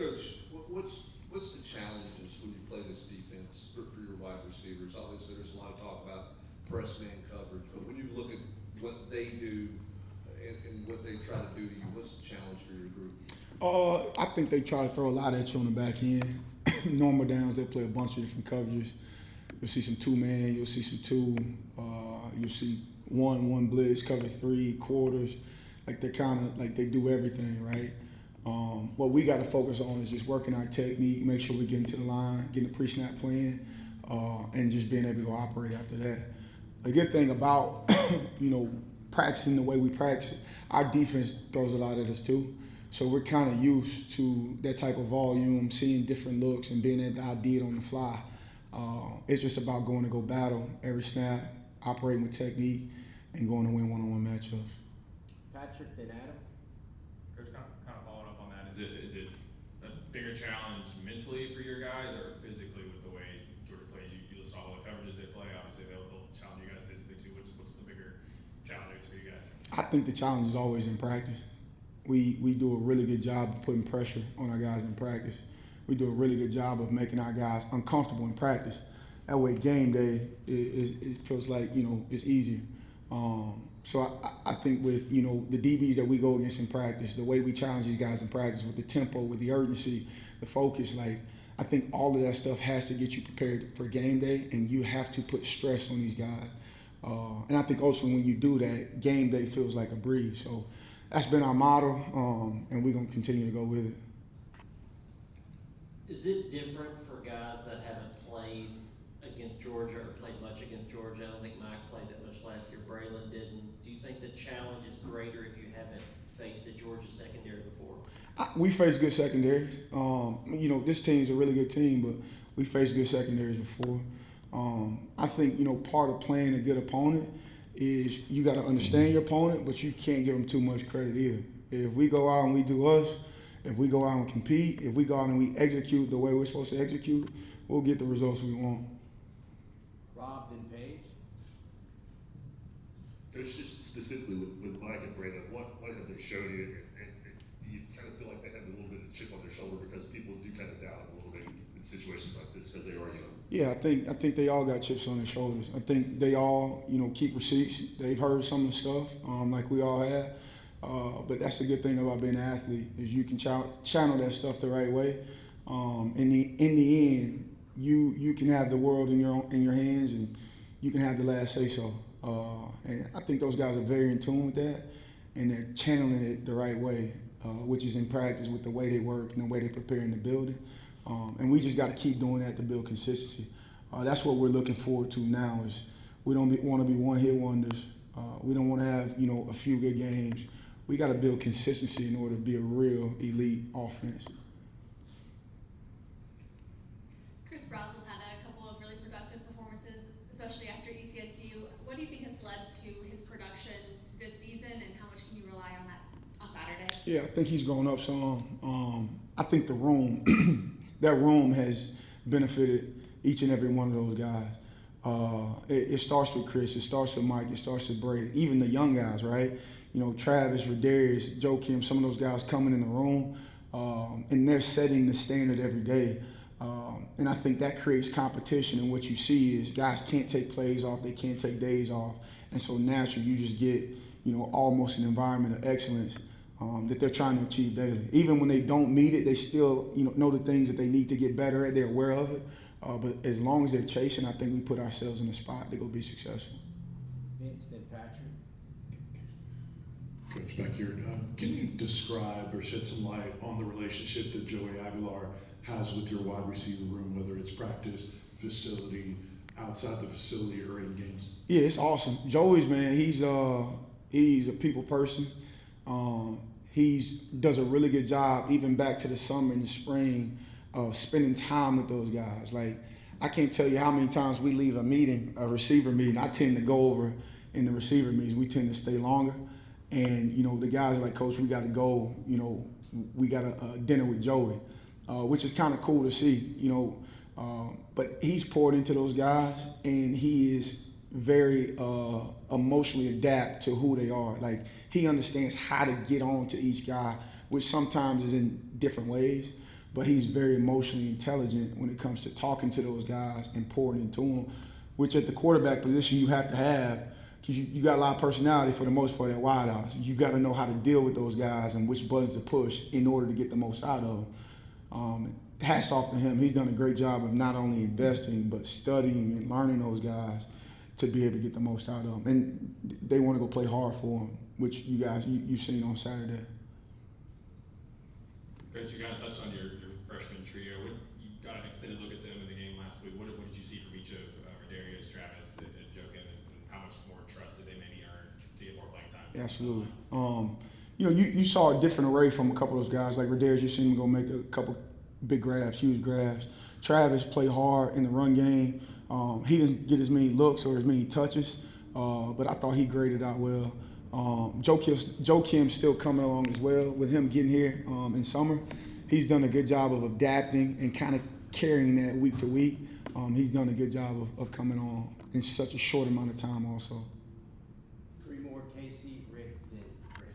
Coach, what's the challenges when you play this defense for your wide receivers? Obviously, there's a lot of talk about press man coverage, but when you look at what they do and what they try to do to you, what's the challenge for your group? I think they try to throw a lot at you on the back end. Normal downs, they play a bunch of different coverages. You'll see some two-man, you'll see some two, you'll see one blitz, cover three, quarters. Like they're kind of like they do everything, right? What we got to focus on is just working our technique, make sure we get into the line, getting a pre-snap plan, and just being able to go operate after that. The good thing about, practicing the way we practice, our defense throws a lot at us too. So we're kind of used to that type of volume, seeing different looks and being able to ID it on the fly. It's just about going to go battle every snap, operating with technique, and going to win one-on-one matchups. Patrick, then Adam. Coach, kind of following up on that, is it a bigger challenge mentally for your guys or physically with the way Georgia plays? You list all the coverages they play. Obviously, they'll challenge you guys physically too. What's the bigger challenge for you guys? I think the challenge is always in practice. We do a really good job of putting pressure on our guys in practice. We do a really good job of making our guys uncomfortable in practice. That way, game day, it feels like, it's easier. So I think with, the DBs that we go against in practice, the way we challenge these guys in practice with the tempo, with the urgency, the focus, I think all of that stuff has to get you prepared for game day, and you have to put stress on these guys. And I think also when you do that, game day feels like a breeze. So that's been our motto, and we're going to continue to go with it. Is it different for guys that haven't played against Georgia or played much against Georgia? I don't think Mike played that much last year. Braylon didn't. Do you think the challenge is greater if you haven't faced a Georgia secondary before? We face good secondaries. This team's a really good team, but we faced good secondaries before. I think, part of playing a good opponent is you got to understand your opponent, but you can't give them too much credit either. If we go out and we do us, if we go out and compete, if we go out and we execute the way we're supposed to execute, we'll get the results we want. Rob, then Paige. Coach, just specifically with Mike and Braylon, what have they shown you? And do you kind of feel like they have a little bit of chip on their shoulder because people do kind of doubt a little bit in situations like this because they are young? Yeah, I think they all got chips on their shoulders. I think they all, keep receipts. They've heard some of the stuff, like we all have. But that's the good thing about being an athlete is you can channel that stuff the right way. In the end, you can have the world in your hands, and you can have the last say so. And I think those guys are very in tune with that, and they're channeling it the right way, which is in practice with the way they work and the way they prepare in the building. And we just got to keep doing that to build consistency. That's what we're looking forward to now. Is we don't want to be one-hit wonders. We don't want to have a few good games. We got to build consistency in order to be a real elite offense. Chris Browse has had a couple of really productive performances, especially after ETSU. What do you think has led to his production this season, and how much can you rely on that on Saturday? Yeah, I think he's grown up some. I think the room, that room has benefited each and every one of those guys. It starts with Chris, it starts with Mike, it starts with Brady, even the young guys, right? Travis, Rodarius, Joe Kim, some of those guys coming in the room, and they're setting the standard every day. And I think that creates competition, and what you see is guys can't take plays off, they can't take days off, and so naturally you just get, almost an environment of excellence that they're trying to achieve daily. Even when they don't meet it, they still, know the things that they need to get better at, they're aware of it. But as long as they're chasing, I think we put ourselves in a spot to go be successful. Vince, then Patrick. Coach, back here, can you describe or shed some light on the relationship that Joey Aguilar has with your wide receiver room, whether it's practice, facility, outside the facility, or in games? Yeah, it's awesome. Joey's, man, he's a people person. He does a really good job, even back to the summer and the spring, of spending time with those guys. Like, I can't tell you how many times we leave a receiver meeting. I tend to go over in the receiver meetings. We tend to stay longer. And, the guys are like, Coach, we got to go, we got a dinner with Joey, which is kind of cool to see, but he's poured into those guys, and he is very emotionally adapt to who they are. Like, he understands how to get on to each guy, which sometimes is in different ways. but he's very emotionally intelligent when it comes to talking to those guys and pouring into them, which at the quarterback position you have to have, because you got a lot of personality for the most part at wideouts. You got to know how to deal with those guys and which buttons to push in order to get the most out of them. Hats off to him. He's done a great job of not only investing but studying and learning those guys to be able to get the most out of them. And they want to go play hard for him, which you guys, you've seen on Saturday. Coach, you kind of touched on your freshman trio. You got an extended look at them in the game last week. What did you see from each of Rodarius, Travis, and Jokin, and how much more trust did they maybe earn to get more playing time? Absolutely. You saw a different array from a couple of those guys. Like Rodarius, you seen him go make a couple big grabs, huge grabs. Travis played hard in the run game. He didn't get as many looks or as many touches, but I thought he graded out well. Joe Kim's still coming along as well with him getting here in summer. He's done a good job of adapting and kind of carrying that week to week. He's done a good job of coming on in such a short amount of time also. Three more, Casey, Rick, then Rick.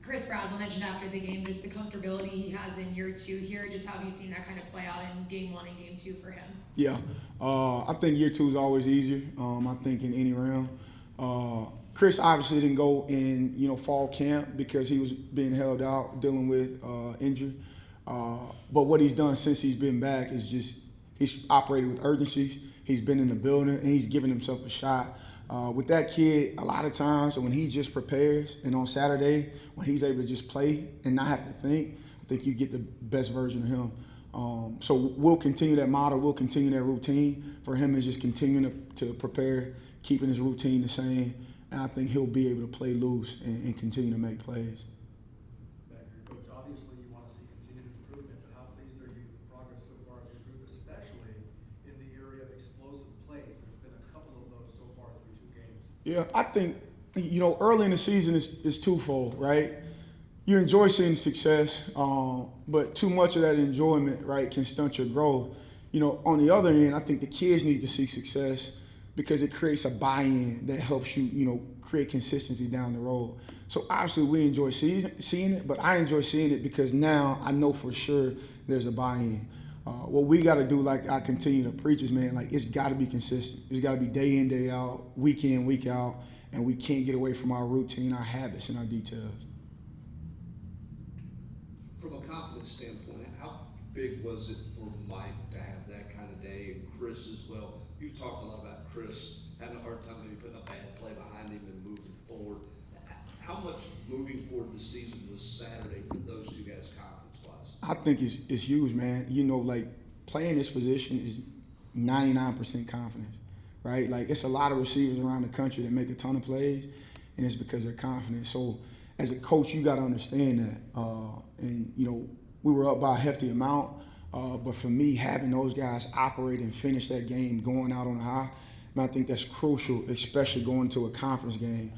Chris Brazel mentioned after the game just the comfortability he has in year 2 here. Just how have you seen that kind of play out in game 1 and game 2 for him? Yeah, I think year 2 is always easier. I think in any round. Chris obviously didn't go in, fall camp because he was being held out dealing with injury. But what he's done since he's been back is just he's operated with urgency. He's been in the building and he's given himself a shot. With that kid, a lot of times when he just prepares and on Saturday when he's able to just play and not have to think, I think you get the best version of him. So we'll continue that model. We'll continue that routine. For him is just continuing to prepare, keeping his routine the same. And I think he'll be able to play loose and continue to make plays. Back here, Coach, obviously you want to see continued improvement, but how pleased are you with the progress so far of your group, especially in the area of explosive plays? There's been a couple of those so far through 2 games. Yeah, I think, early in the season is twofold, right? You enjoy seeing success, but too much of that enjoyment, right, can stunt your growth. On the other end, I think the kids need to see success because it creates a buy-in that helps you, create consistency down the road. So obviously we enjoy seeing it, but I enjoy seeing it because now I know for sure there's a buy-in. What we got to do, like I continue to preach, is, man, like it's got to be consistent. It's got to be day in, day out, week in, week out, and we can't get away from our routine, our habits, and our details. From a confidence standpoint, how big was it for Mike to have that kind of day, and Chris as well? You've talked a lot about Chris having a hard time maybe putting a bad play behind him and moving forward. How much moving forward the season was Saturday for those 2 guys confidence-wise? I think it's huge, man. Like playing this position is 99% confidence, right? Like it's a lot of receivers around the country that make a ton of plays, and it's because they're confident. So as a coach, you got to understand that. And we were up by a hefty amount. But for me, having those guys operate and finish that game going out on a high, I think that's crucial, especially going to a conference game.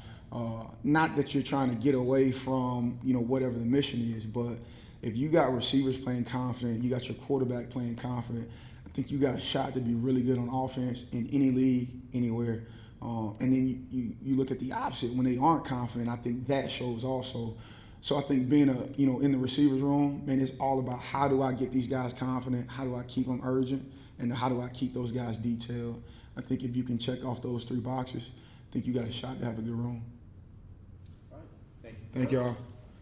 Not that you're trying to get away from, whatever the mission is, but if you got receivers playing confident, you got your quarterback playing confident, I think you got a shot to be really good on offense in any league, anywhere. And then you look at the opposite. When they aren't confident, I think that shows also. So I think being in the receivers room, man, it's all about how do I get these guys confident, how do I keep them urgent, and how do I keep those guys detailed. I think if you can check off those 3 boxes, I think you got a shot to have a good room. All right, thank you. Thank y'all.